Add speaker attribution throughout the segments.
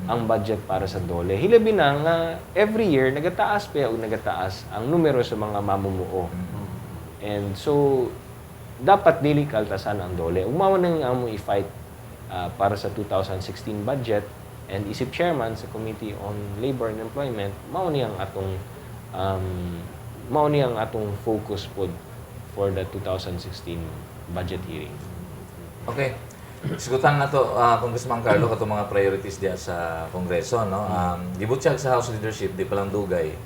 Speaker 1: ang budget para sa DOLE. Hilabi na nga every year nagataas pa o nagataas ang numero sa mga mamumuo. And so dapat dili kaltasan ang DOLE. Umawa nang amo i-fight para sa 2016 budget and isip chairman sa Committee on Labor and Employment, mao ni ang atong focus pod for the 2016 budget hearing.
Speaker 2: Okay. Sigutan na to, Congressman Carlo, kato mga priorities diya sa Kongreso, no? Gibutyag sa House Leadership, di palang dugay.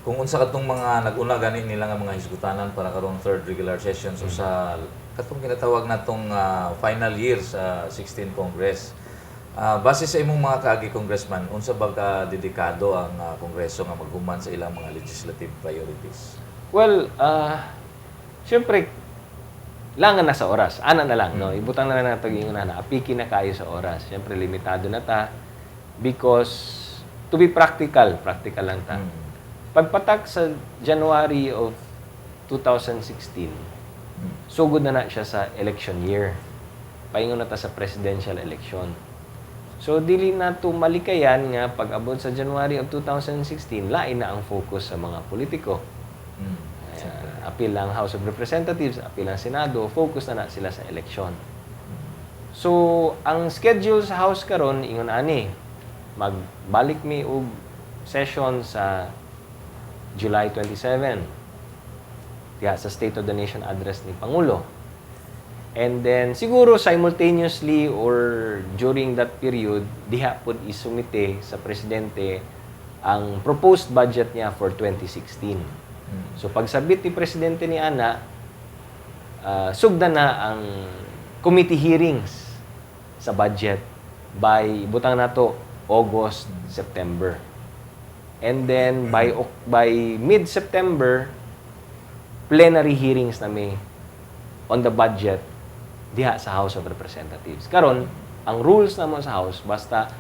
Speaker 2: Kung unsa katong mga nag-una gani nila nga mga hisgutanan para karong third regular sessions o sa katong kinatawag natong final year sa 16th Congress. Base sa imong mga kaagi congressman, unsa ba ka dedikado ang Kongreso nga maghuman sa ilang mga legislative priorities?
Speaker 1: Well, syempre, langan na sa oras. Ana na lang, no? Ibutang na lang natin yung apiki na kayo sa oras. Syempre, limitado na ta. Because, to be practical lang ta. Pagpatak sa January of 2016, sugod na siya sa election year. Paingon na ta sa presidential election. So, dili na ito malikayan nga pag-abot sa January of 2016, lain na ang focus sa mga politiko. Apil lang House of Representatives, apil lang Senado, focus na sila sa eleksyon. So, ang schedule sa House karon ingon ani, magbalik mi og session sa July 27. Diya sa State of the Nation address ni Pangulo. And then siguro simultaneously or during that period, diha pod isumite sa presidente ang proposed budget niya for 2016. So pagsabit ni presidente ni Ana, sugda na ang committee hearings sa budget by butang nato August, September. And then by mid-September, plenary hearings na may on the budget diha sa House of Representatives. Karon, ang rules namo sa House basta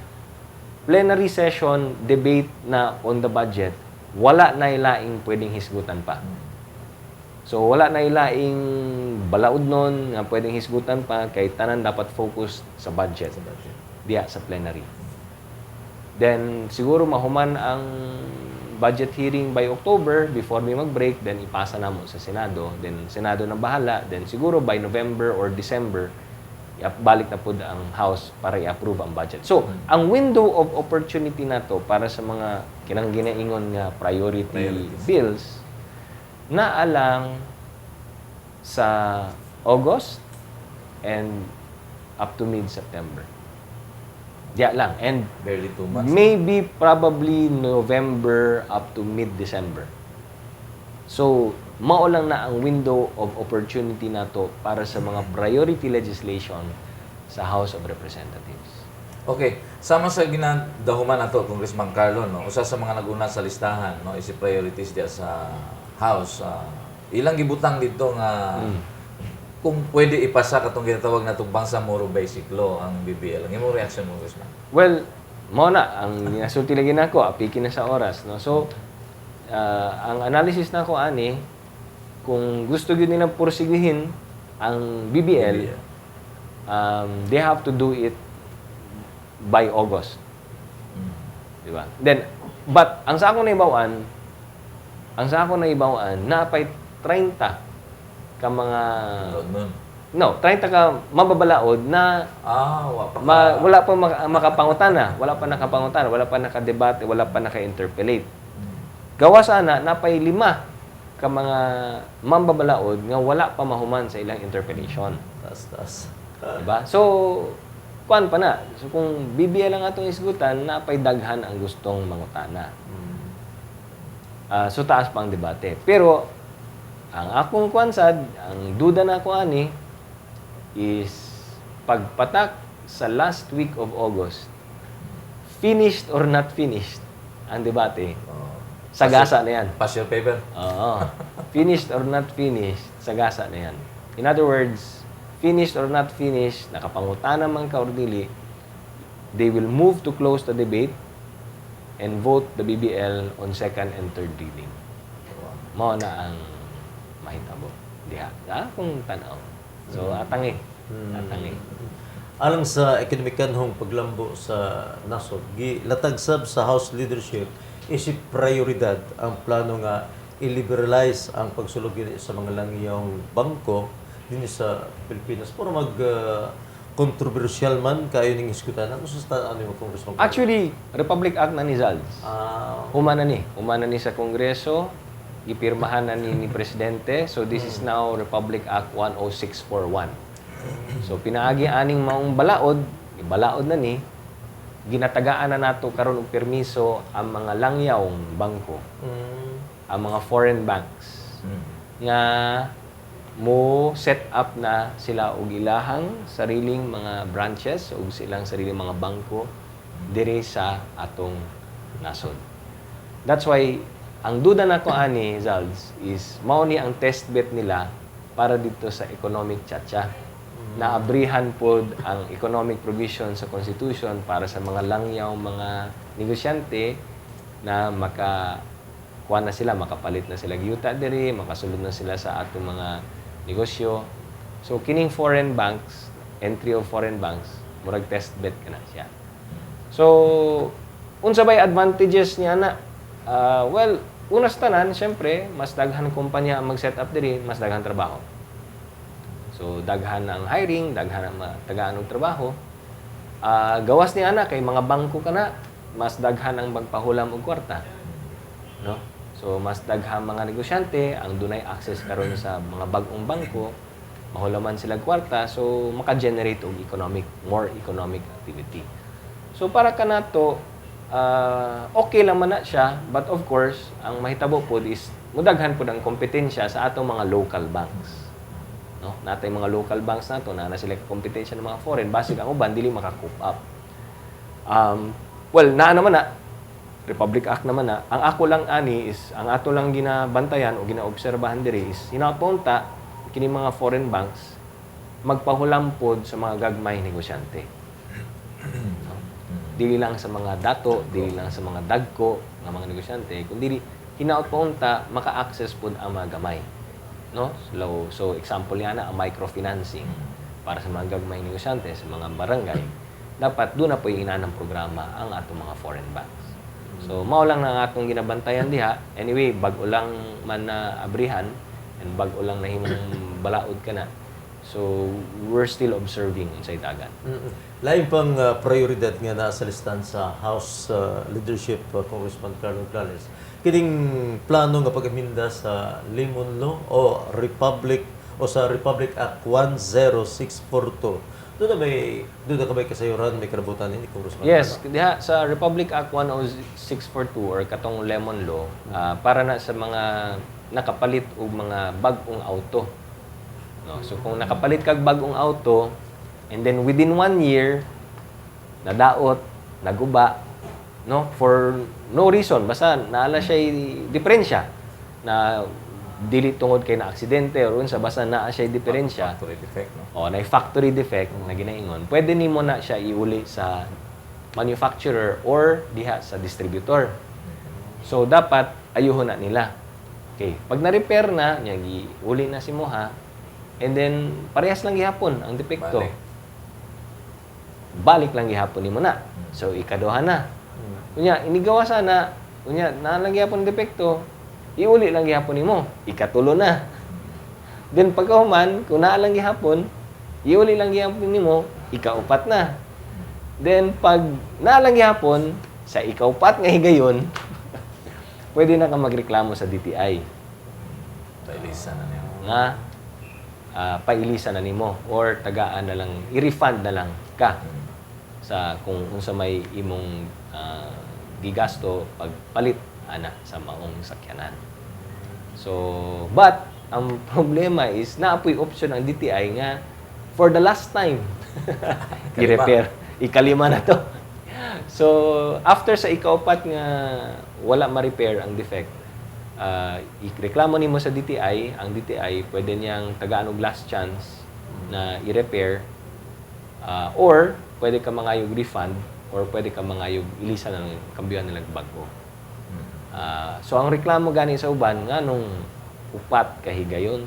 Speaker 1: plenary session debate na on the budget, wala na ilaing pwedeng hisgutan pa. So, wala na ilaing balaod nun nga pwedeng hisgutan pa kay tanan dapat focus sa budget. Diya sa plenary. Then, siguro mahuman ang budget hearing by October before may mag-break, then ipasa na mo sa Senado. Then, Senado na bahala. Then, siguro by November or December, balik na po ang House para i-approve ang budget. So, ang window of opportunity na to para sa mga kinang ginaingon nga priorities bills na alang sa August and up to mid-September. Diya lang. And
Speaker 2: Barely 2 months.
Speaker 1: maybe probably November up to mid-December. So, mao lang na ang window of opportunity na to para sa mga priority legislation sa House of Representatives.
Speaker 2: Okay, sama sa ginadahuman nato Congressman Carlo, no, usa sa mga naguna sa listahan, no, is priorities diya sa House. Ilang gibutang dito nga kung pwede ipasa katong ginatawag natong Bangsamoro Basic Law ang BBL. Ang imong reaction mo, Congressman?
Speaker 1: Well, mo na ang nasulti lagi nako, apiki na sa oras, no. So, ang analysis nako ani kung gusto gyud nilang porsigihin ang BBL, they have to do it by August. Di ba? Then, but ang sa akong naibawan, napay 30 ka mga no, 30 ka mababalaod na wala pa makapangutana, wala pa nakapangutana, wala pa nakadebate, wala pa naka-interpellate. Gawa sana napay 5 ka mga mambabalaod nga wala pa mahuman sa ilang interpellation.
Speaker 2: Tas.
Speaker 1: Diba? So, kuan pa na. So, kung BBL lang atong isgutan, napay daghan ang gustong mangutana. So, taas pa ang debate. Pero, ang akong kuansad, ang duda na ko ani, is pagpatak sa last week of August, finished or not finished ang debate. Sagasa na yan.
Speaker 2: Pass your paper?
Speaker 1: Oo. Finished or not finished, sagasa na yan. In other words, finished or not finished, nakapangutana man ka or dili, they will move to close the debate and vote the BBL on second and third reading. Mao na ang mahitabo. Diha. Kung tanaw. So, atangi. Atangi.
Speaker 3: alang sa economic kanhong paglambo sa nasod, gilatag sab sa House leadership isip prioridad ang plano nga i-liberalize ang pagsulog sa mga langyang bangko din sa Pilipinas para mag controversial man kayo ning iskutan. Ano sa ano mo Congressman?
Speaker 1: Actually, Republic Act na ni Zalds.
Speaker 3: Ah,
Speaker 1: Humana ni sa Kongreso, ipirmahan na ni Presidente. So this is now Republic Act 10641. So pinaagi aning maong balaod, ibalaod na ni, ginatagaan na nato karon og permiso ang mga langyawng bangko, ang mga foreign banks nga mo set up na sila og ilahang sariling mga branches ug silang sariling mga bangko diri sa atong nasod. That's why ang duda nako ani Zalds is mao ni ang test bed nila para dito sa economic chacha. Naabrihan pod ang economic provision sa Constitution para sa mga langyaw mga negosyante na kuha na sila, makapalit na sila giyuta diri, makasulod na sila sa atong mga negosyo. So kining foreign banks, entry of foreign banks, murag test bed kana siya. So unsa bay advantages niya na? Well, unas tanan, syempre, mas daghan kumpanya ang mag-set up diri, mas daghan trabaho. So daghan ang hiring, daghan ang tagaan og trabaho. Gawas ni ana kay mga bangko kana, mas daghan ang magpahulam og kwarta. No? So mas daghan mga negosyante ang dunay access karon sa mga bag-ong bangko, mahulaman sila kwarta, so maka-generate og more economic activity. So para kanato okay lang man na siya, but of course, ang mahitabo pod is mudaghan pod ang kompetensya sa atong mga local banks. No? Natay mga local banks nato na sila kompetensya ng mga foreign, basig ang uban dili maka-cope up. Well, naman na Republic Act naman na. Ang ako lang ani is ang ato lang ginabantayan o ginaobserbahan diri is hinapunta kini mga foreign banks magpahulam pod sa mga gagmay negosyante. Dili lang sa mga dato, dili lang sa mga dagko nga mga negosyante, kundi hinaot paunta maka-access pod ang mga gamay. No? So example niya na ang microfinancing para sa mga gagmay negosyante sa mga barangay. Dapat doon na po yung inanang programa ang atong mga foreign banks. So mao lang na atong ginabantayan diha. Anyway, bag-o lang man na abrihan and bag-o lang nahimong balaod kana. So we're still observing unsay dagan.
Speaker 3: Lain pang prioridad nga naa sa listahan sa House leadership, Congressman Carlo Glales. Kining plano nga pag-aminda sa Limon Law o sa Republic Act 10642. Doon ka may kasayuran, may karabutan ni Congressman?
Speaker 1: Yes, diha sa Republic Act 10642 or katong Lemon Law, para na sa mga nakapalit og mga bag-ong auto. No, so kung nakapalit kag bag-ong auto and then within 1 year nadaot, naguba, no, for no reason, basta naala siya diferensya na dili tungod kay na aksidente or unsa, basta naa siya diferensya.
Speaker 2: Factory defect, no?
Speaker 1: O na factory defect na ginaingon, pwede nimo na siya iuli sa manufacturer or diha sa distributor. So dapat ayuhon na nila. Okay, pag na-repair na, nya giuli na si moha, and then parehas lang gihapon ang depekto. Balik lang gihapon nimo na. So ikaduha na. Unya inigawa sana, unya naa lang gihapon depekto, iuli lang gihapon nimo, ikatulo na. Then pagkahuman, kung naa lang gihapon, iuli lang gihapon nimo, ikaupat na. Then pag naa lang gihapon sa ikaupat nga higayon, pwede na ka magreklamo sa DTI.
Speaker 2: Pailisan na niya.
Speaker 1: Nga pailisan na nimo or tagaan na lang, i-refund na lang ka sa kung unsa may imong gigasto pagpalit ana sa maong sakyanan. So, but ang problema is naapoy option ang DTI nga for the last time i-repair. Ikalima na to. So, after sa ikaupat nga wala ma-repair ang defect, ireklamo nimo sa DTI, ang DTI pwede niyang tagaan og last chance na i-repair or pwede ka mangayog refund or pwede ka mangayog ilisa ng kambyuhan nilang bago. So ang reklamo gani sa uban nga nung upat kahigayon,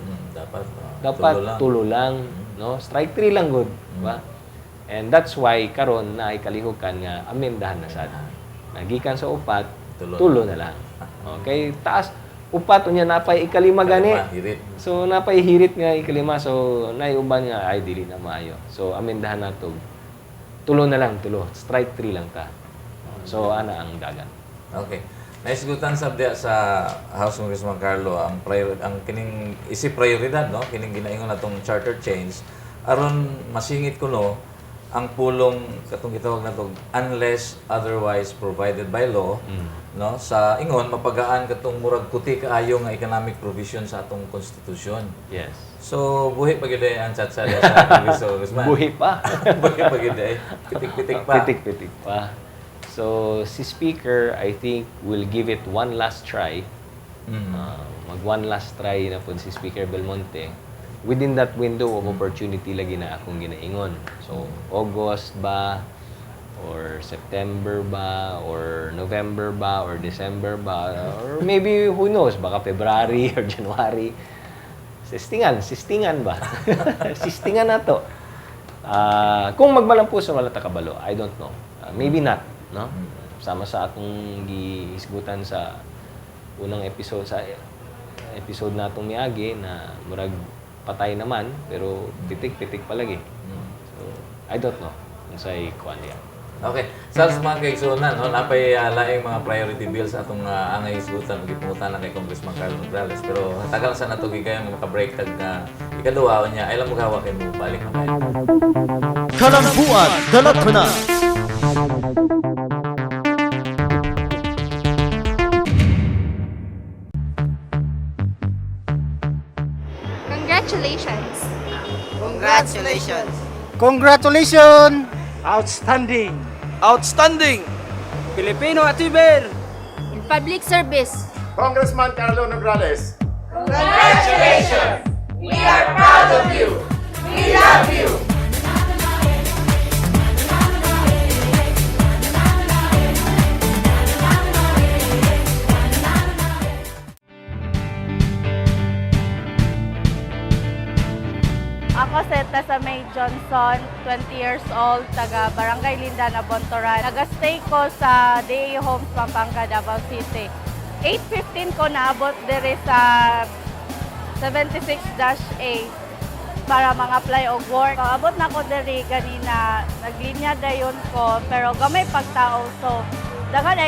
Speaker 2: Dapat
Speaker 1: tulo lang, no? Strike 3 lang good, ba? And that's why karon na ay kalihukan nga amendahan na sad. Nagikan sa upat, tulo na lang. Okay, taas upat unya napay ikalima gani.
Speaker 2: Hirit.
Speaker 1: So napay hirit nga ikalima, so naiuban nga ay dili na maayo. So amendahan nato. Tulo na lang, tulo. Strike 3 lang ta. So ana ang dagan.
Speaker 2: Okay. Naisgutan sa House Congressman Carlo ang kining isip prioridad no kining ginaingon natong charter change aron masingit kuno ang pulong katong gitawag nato unless otherwise provided by law no sa ingon mapagaan katong murag puti kaayo nga economic provision sa atong konstitusyon.
Speaker 1: Yes.
Speaker 2: So buhi pa gyud ang chatsa sa Congressman.
Speaker 1: Buhi pa.
Speaker 2: Buhi pa gyud pitik-pitik pa.
Speaker 1: Pitik-pitik pa. So, si Speaker, I think, will give it one last try. Mag one last try na po si Speaker Belmonte. Within that window of opportunity lagi na akong ginaingon. So, August ba, or September ba, or November ba, or December ba, or maybe, who knows, baka February or January. Sistingan ba? Sistingan na to. Kung magmalampuso wala ta kabalo, I don't know. Maybe not. No? Sama sa atong giisgutan sa unang episode natong miagi na murag patay naman pero pitik-pitik palagi. So I don't know unsay kuan niya.
Speaker 2: Okay. Sa mga kaigsunan, no, napay laing mga priority bills atong angay isgutan gipungutan na kay Congressman Carlo Nograles pero tagal sa nato gigayon maka-break tag ikaduha niya ay lang magawa kay mo balik na bayan.
Speaker 3: Kalambuan, Dalatuna.
Speaker 4: Congratulations!
Speaker 5: Congratulations!
Speaker 6: Congratulations!
Speaker 7: Outstanding!
Speaker 5: Outstanding!
Speaker 7: Filipino Achiever!
Speaker 4: In public service!
Speaker 6: Congressman Carlo Nograles.
Speaker 8: Congratulations! We are proud of you! We love you!
Speaker 9: Ako si Tessa May Johnson, 20 years old, taga Barangay Lindan, Abontoran. Nag-stay ko sa DA Homes, Pampanga, Davao City. 8:15 ko naabot diri sa 76-A para mga-apply og work. Abot na ko diri kanina, naglinya dayon ko, pero gamay pagtao. So, dagan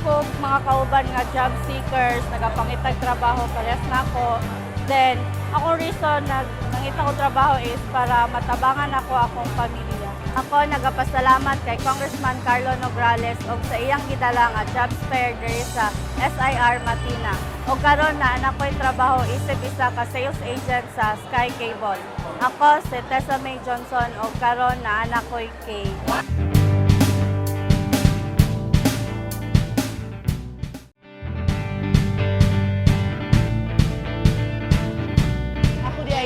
Speaker 9: ko mga kauban nga job seekers, nagapangitag trabaho, parehas na ako. Then, akong reason na nangita ko trabaho is para matabangan ako akong pamilya. Ako nagapasalamat kay Congressman Carlo Nograles o sa iyang gidala nga job fair diri sa SIR Matina. O karon na anak ko'y trabaho isip isa ka sales agent sa Sky Cable. Ako si Tessa May Johnson o karon na anak ko'y Kay.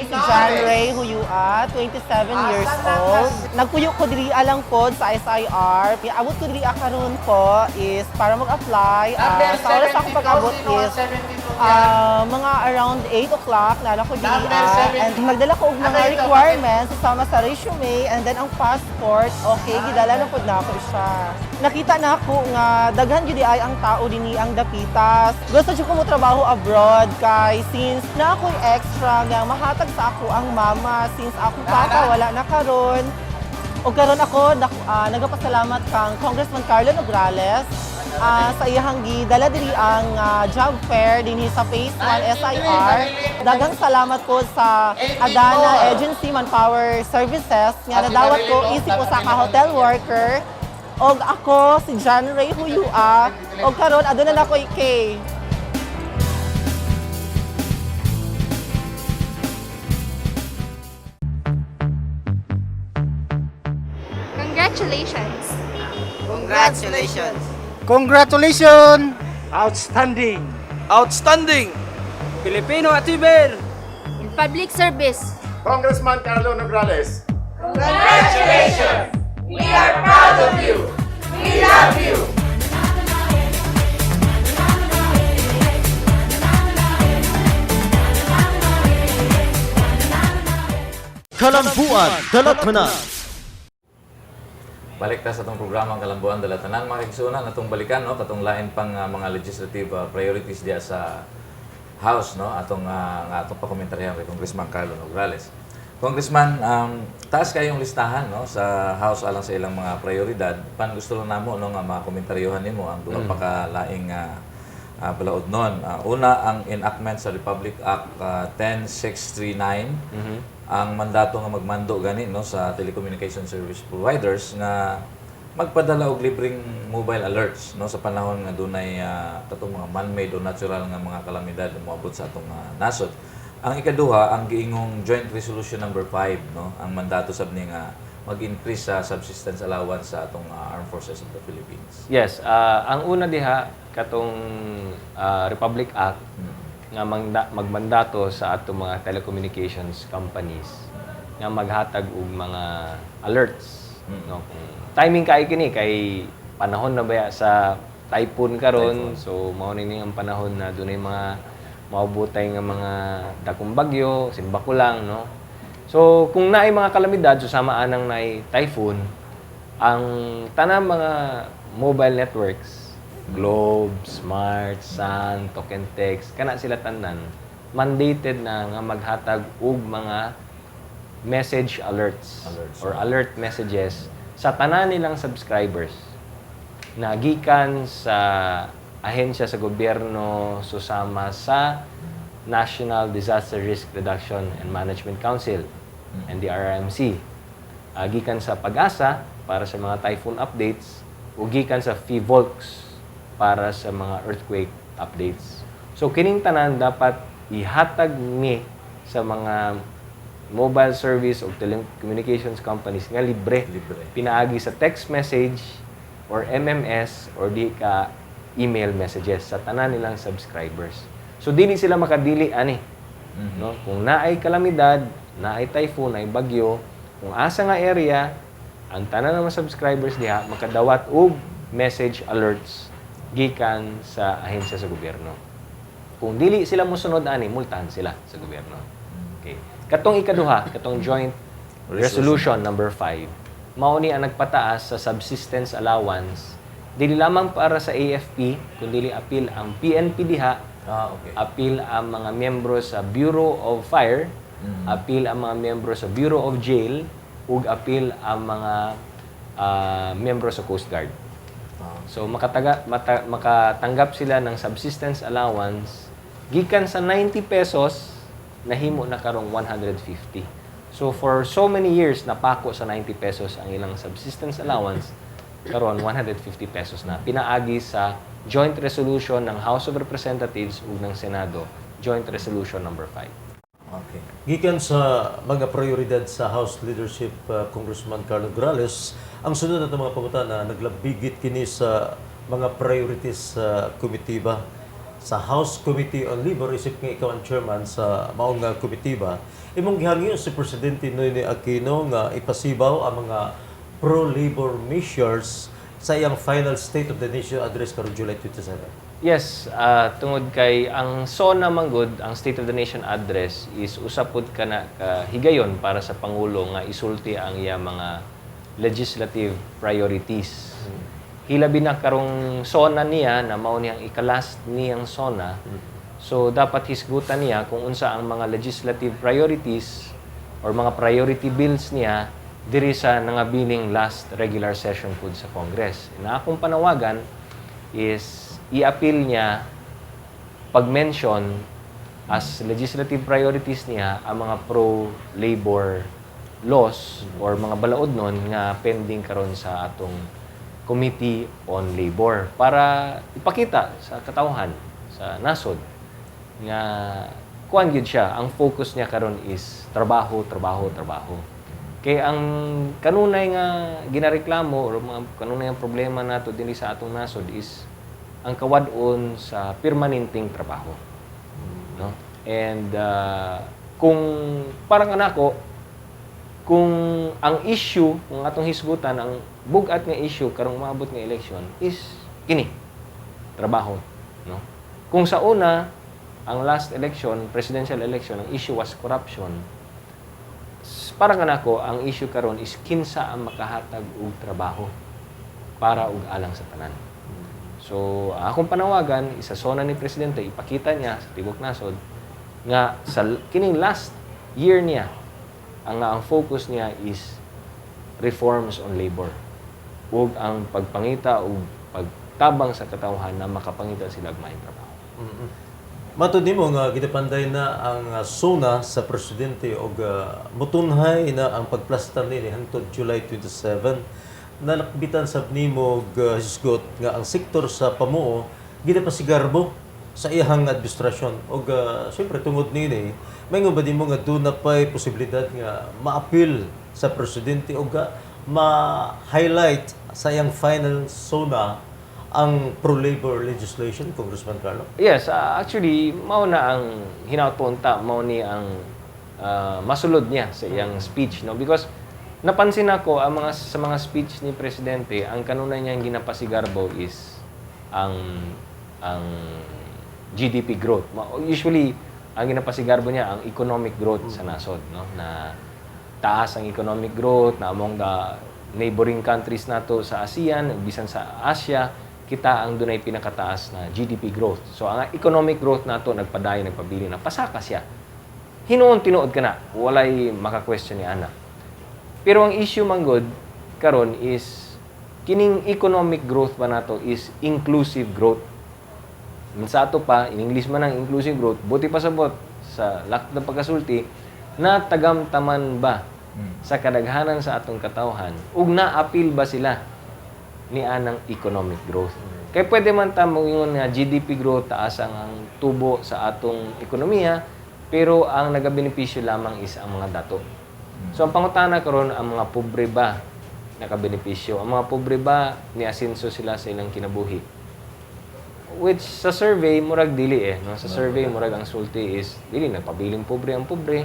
Speaker 10: Si John Ray Huyua, 27 years old. Nagpuyo ko diri alang pod sa SIR. Abot ko diri karon ko is para mag-apply. Sa oras ako pag-abot is mga around 8 o'clock na ako diri. And magdala ko og mga requirements sama sa resume and then ang passport. Okay, gidala na pod na ako siya. Nakita na ako nga daghan gyud ay ang tao dinhi ang dapitas. Gusto jud ko mo trabaho abroad kay since na ako'y extra nga mahatag sa ako ang mama since ako papa wala na karon. O karon ako nagapasalamat kang Congressman Carlo Nograles sa iyang gidala diri ang job fair dinhi sa Phase 1 SIR. Daghang salamat ko sa Adana Agency Manpower Services nga nadawat ko isip ko sa hotel worker. Og ako si John Ray Huyua og karon aduna na ko kay
Speaker 4: Congratulations!
Speaker 5: Congratulations!
Speaker 6: Congratulations!
Speaker 7: Outstanding!
Speaker 5: Outstanding!
Speaker 7: Filipino Achiever!
Speaker 4: In public service!
Speaker 6: Congressman Carlo Nograles.
Speaker 8: Congratulations! We are proud of you! We love you!
Speaker 3: Kalambuan, Dalatuna.
Speaker 2: balik ta sa itong programang Kalambuan dala tanan mga kaigsunan atong balikan no katong lain pang mga legislative priorities diya sa House no atong nga atong pakomentaryan kay Congressman Carlo Nograles. Congressman, taas kayong listahan no sa House alang sa ilang mga prioridad. Pan gusto lang namo no nga makomentaryohan nimo ang duha pa ka laing balaod nun. Una, ang enactment sa Republic Act 10639, ang mandato nga magmando gani no sa telecommunication service providers nga magpadala og libreng mobile alerts no sa panahon nga dunay katong mga man-made o natural nga mga kalamidad na moabot sa atong nasod. Ang ikaduha, ang giingong Joint Resolution number 5 no, ang mandato sab ni nga mag-increase sa subsistence allowance sa atong Armed Forces of the Philippines.
Speaker 1: Yes, ang una diha katong Republic Act nga magmandato sa atong mga telecommunications companies nga maghatag og mga alerts no. Timing kay kini kay panahon na ba sa typhoon karon, so mao ni ang panahon na dunay mga maubutay nga mga dakong bagyo, simbakulang no. So kung naay mga kalamidad susama anang naay typhoon, ang tanang mga mobile networks, Globe, Smart, Sun, Token Text, kana sila tanan mandated na nga maghatag og mga message alerts or alert messages sa tanan nilang subscribers na gikan sa ahensya sa gobyerno susama sa National Disaster Risk Reduction and Management Council, NDRRMC. Gikan sa Pag-asa para sa mga typhoon updates ug gikan sa PHIVOLCS para sa mga earthquake updates. So kining tanan dapat ihatag ni sa mga mobile service o telecommunications companies nga libre. Pinaagi sa text message or MMS or di ka email messages sa tanan nilang subscribers. So dili sila makadili ani. No? Kung naay kalamidad, naay typhoon, naay bagyo, kung asa nga area, ang tanan ng mga subscribers diha makadawat og message alerts gikan sa ahensya sa gobyerno. Kung dili sila mosunod ani, multahan sila sa gobyerno. Okay. Katong ikaduha, katong Joint Resolution number 5, mao ni ang nagpataas sa subsistence allowance dili lamang para sa AFP, kundi apil ang PNP diha, apil ang mga miyembro sa Bureau of Fire, apil ang mga miyembro sa Bureau of Jail, ug apil ang mga miyembro sa Coast Guard. So makatanggap sila ng subsistence allowance gikan sa 90 pesos nahimo na karong 150. So for so many years napako sa 90 pesos ang ilang subsistence allowance, karon 150 pesos na pinaagi sa Joint Resolution ng House of Representatives ug ng Senado, Joint Resolution number 5.
Speaker 3: Okay. Gikan sa mga prioridad sa House Leadership, Congressman Carlo Nograles, ang sunod na mga pangutana naglabigit kini sa mga priorities sa komitiba. Sa House Committee on Labor, isip nga ikaw ang chairman sa maong nga komitiba, imong gihangyo si Presidente Noynoy Aquino nga ipasibaw ang mga pro-labor measures sa iyang final State of the Nation address karong July 27.
Speaker 1: Yes, tungod kay ang SONA manggod, ang State of the Nation address is usapod ka na higayon para sa Pangulo nga isulti ang iya mga legislative priorities. Hilabi na karong SONA niya na mao niyang ikalast niyang SONA. So dapat hisgutan niya kung unsa ang mga legislative priorities or mga priority bills niya diri sa nangabiling last regular session pud sa Congress. Na akong panawagan is i-appeal niya pag-mention as legislative priorities niya ang mga pro-labor laws or mga balaod nun nga pending karon sa atong Committee on Labor para ipakita sa katawhan sa nasod nga kuan gyud siya, ang focus niya karon is trabaho. Kay ang kanunay nga ginareklamo or mga kanunay ang problema nato dinhi sa atong nasod is ang kawad-on sa permanenteng trabaho. No? And kung parang anako, kung ang issue, kung atong hisgutan, ang bugat nga issue karong maabot nga election is kini, trabaho. No? Kung sa una, ang last election, presidential election, ang issue was corruption. para kanako ang issue karon is kinsa ang makahatag og trabaho para og alang sa tanan. So, akong panawagan, isasona ni Presidente, ipakita niya sa Tibok Nasod nga sa kining last year niya, ang focus niya is reforms on labor. Ug ang pagpangita ug pagtabang sa katawhan na makapangita sila og maayong trabaho.
Speaker 3: Matod nimo nga gidepanday na ang SONA sa presidente og mutunhay na ang pagplastar nini hangtod July 27 na nakbitan sab nimo hisgot nga ang sektor sa pamuo gidapasigarbo sa iyang administrasyon og syempre tungod nini mayngon ba nimo nga doon na pay posibilidad nga ma-appeal sa presidente og ma-highlight sa iyang final SONA ang pro-labor legislation, Congressman Carlo?
Speaker 1: Yes, actually, mao na ang hinapunta, mao ni ang masulod niya sa iyang speech, no? Because napansin ako sa mga speech ni Presidente, ang kanunay niyang ginapasigarbo is ang GDP growth. Usually, ang ginapasigarbo niya ang economic growth sa nasod, no? Na taas ang economic growth na among the neighboring countries nato sa ASEAN, bisan sa Asia, kita ang dunay pinakataas na GDP growth. So, ang economic growth nato nagpadayon, nagpabili na, pasaka siya. Hinuon tinuod ka na, walay maka-question ni ana. Pero ang issue manggod karon is, kining economic growth ba nato is inclusive growth. Minsa ato pa, in English man ang inclusive growth, buti pa sabot sa lakat ng pagkasulti, na tagamtaman ba sa kadaghanan sa atong katawhan, ug na-appeal ba sila ni anang economic growth. Kaya pwede man ta moingon nga GDP growth taas ang tubo sa atong ekonomiya, pero ang nagabenepisyo lamang is ang mga dato. So ang pangutana karon, ang mga pobre ba nakabenepisyo? Ang mga pobre ba ni asenso sila sa ilang kinabuhi? Which sa survey murag dili no? Sa survey murag ang sulti is dili nagpabiling pobre ang pobre,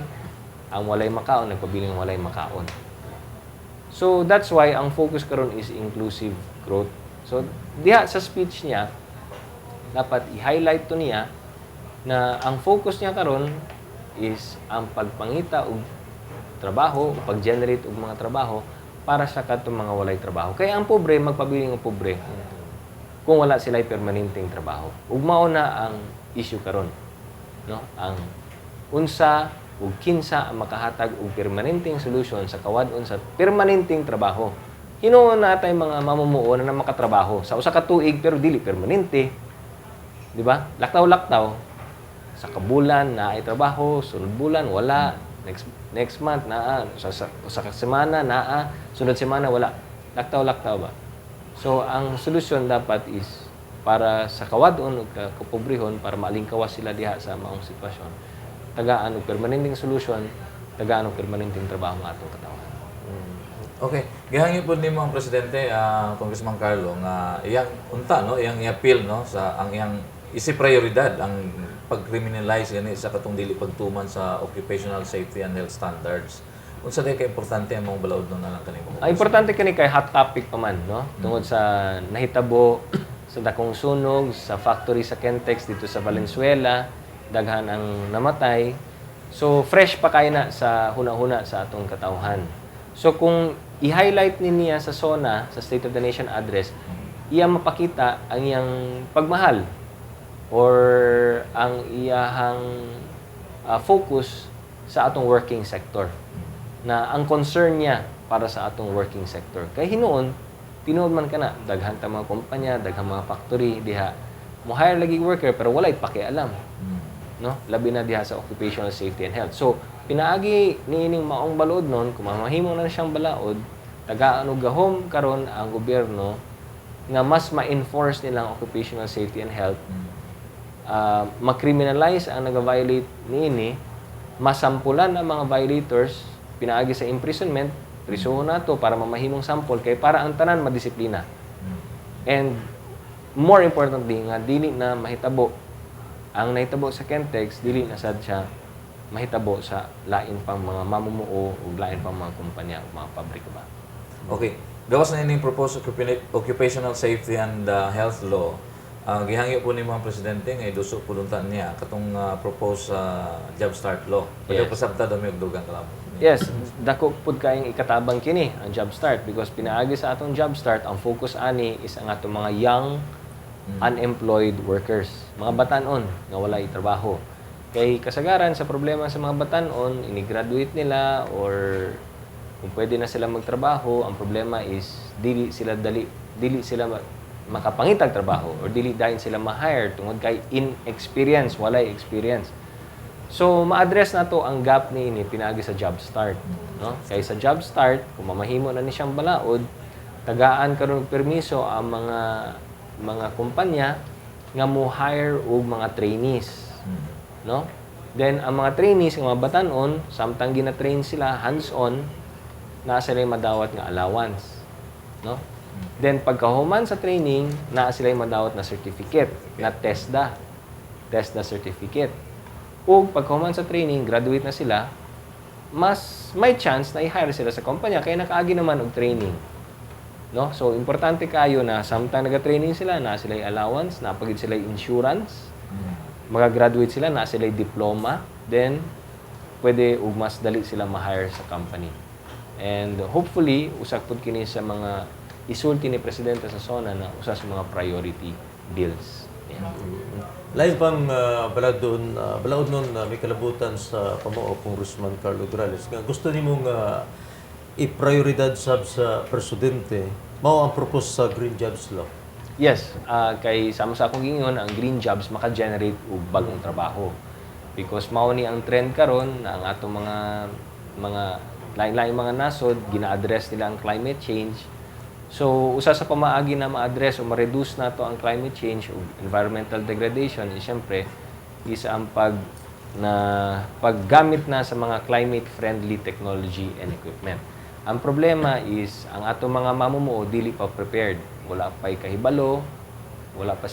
Speaker 1: ang walay makaon nagpabiling walay makaon. So that's why ang focus karon is inclusive growth. So diha sa speech niya dapat i-highlight to niya na ang focus niya karon is ang pagpangita og trabaho, pag-generate og mga trabaho para sa katong mga walay trabaho. Kaya ang pobre magpabiling og pobre kung wala sila permanenteng trabaho. Ug mao na ang issue karon, no? Ang unsa ug kinsa ang makahatag og permanenteng solusyon sa kawad-on sa permanenteng trabaho. Hinuon natay mga mamumuo na makatrabaho sa usa ka tuig pero dili permanente. Di ba? Laktaw-laktaw sa kabulan na ay trabaho, sunod bulan wala, next month naa, sa semana naa, sunod semana wala. Laktaw-laktaw ba? So ang solusyon dapat is para sa kawad-on ug kapobrehon para maalingkawas sila diha sa maong sitwasyon. Tagaan og permanenteng solusyon, tagaan og permanenteng trabaho ng atong katawan.
Speaker 2: Okay. Gihangyo po nimo ang presidente, Congressman Carlo, nga iyang unta, no? Iyang i-appeal, no? Sa ang iyang isi prioridad ang pag-criminalize gani sa katong dili pagtuman sa occupational safety and health standards. Unsa day ka importante ang mga balaod na lang kanimo?
Speaker 1: Ang importante kani kay hot topic pa man, no? Tungod sa nahitabo sa dakong sunog sa factory sa Kentex dito sa Valenzuela, daghan ang namatay. So fresh pa kay na sa huna-huna sa atong katawhan. So kung i-highlight niya sa SONA, sa State of the Nation address, iya mapakita ang iyang pagmahal or ang iyahang focus sa atong working sector. Na ang concern niya para sa atong working sector. Kay hinuon, tinuod man kana, daghan ta mga kumpanya, daghan mga factory, diha, mo hire lagi worker pero walay pakialam. No? Labi na diha sa occupational safety and health. So, pinaagi niining maong balaod nun, kung mamahimo na siyang balaod, tagaan og gahom karon ang gobyerno nga mas ma-enforce nilang occupational safety and health, ma-criminalize ang nag-violate niini, masampulan ang mga violators, pinaagi sa imprisonment, prisuhon nato para mamahimong sample kay para ang tanan madisiplina. And more importantly nga dili na mahitabo ang nahitabo sa Kentex, dili na sad siya mahitabo sa lain pang mga mamumuo o lain pang mga kumpanya o mga pabrika ba.
Speaker 2: Okay. Gawas na ining proposed occupational safety and health law. Gihangyo po ni mga presidente nga iduso puluntan niya katong proposed job start law. Pwede
Speaker 1: Yes.
Speaker 2: pasabta daw may dugang kalam.
Speaker 1: Yes, dako pud kayong ikatabang kini ang job start because pinaagi sa atong job start ang focus ani is ang atong mga young unemployed workers, mga batanon nga walay trabaho. Kay kasagaran sa problema sa mga batanon, ini-graduate nila or kung pwede na sila magtrabaho, ang problema is dili sila makapangitag trabaho or dili dahil sila ma-hire tungod kay inexperience, walay experience. So, ma-address na to ang gap ni ini pinaagi sa job start, no? Kay sa job start, kung mamahimo na ni siyang balaod, tagaan karon og permiso ang mga kumpanya nga mo hire og mga trainees, no? Then ang mga trainees nga mga batanon, samtang gina-train sila hands-on, naa sila madawat nga allowance, no? Then pagkahuman sa training, naa sila madawat na certificate, na TESDA certificate. O pagkahuman sa training, graduate na sila, mas may chance na i-hire sila sa kumpanya kaya nakaagi naman og training. No? So, importante kayo na samtang naga-training sila, na sila allowance, napagid sila insurance, magagraduate sila, na sila diploma, then pwede ug mas dali sila ma-hire sa company. And hopefully, usag pud kini sa mga isulti ni Presidente sa SONA na usa sa mga priority bills. Yeah.
Speaker 3: Lain pang balaod nun may kalabutan sa pamuo Congressman Carlo Nograles nga gusto nimong i-prioridad sa presidente mao ang propose sa Green Jobs Law.
Speaker 1: Yes, kay sama sa akong gingon ang green jobs maka-generate og bagong trabaho. Because mao ni ang trend karon na ang atong mga lain-lain mga nasod gina-address nila ang climate change. So, usa sa pamaagi na ma-address o ma-reduce na to ang climate change o environmental degradation, siyempre, isa ang paggamit na sa mga climate-friendly technology and equipment. Ang problema is, ang atong mga mamumuo, dili pa prepared. Wala pa'y kahibalo, wala pa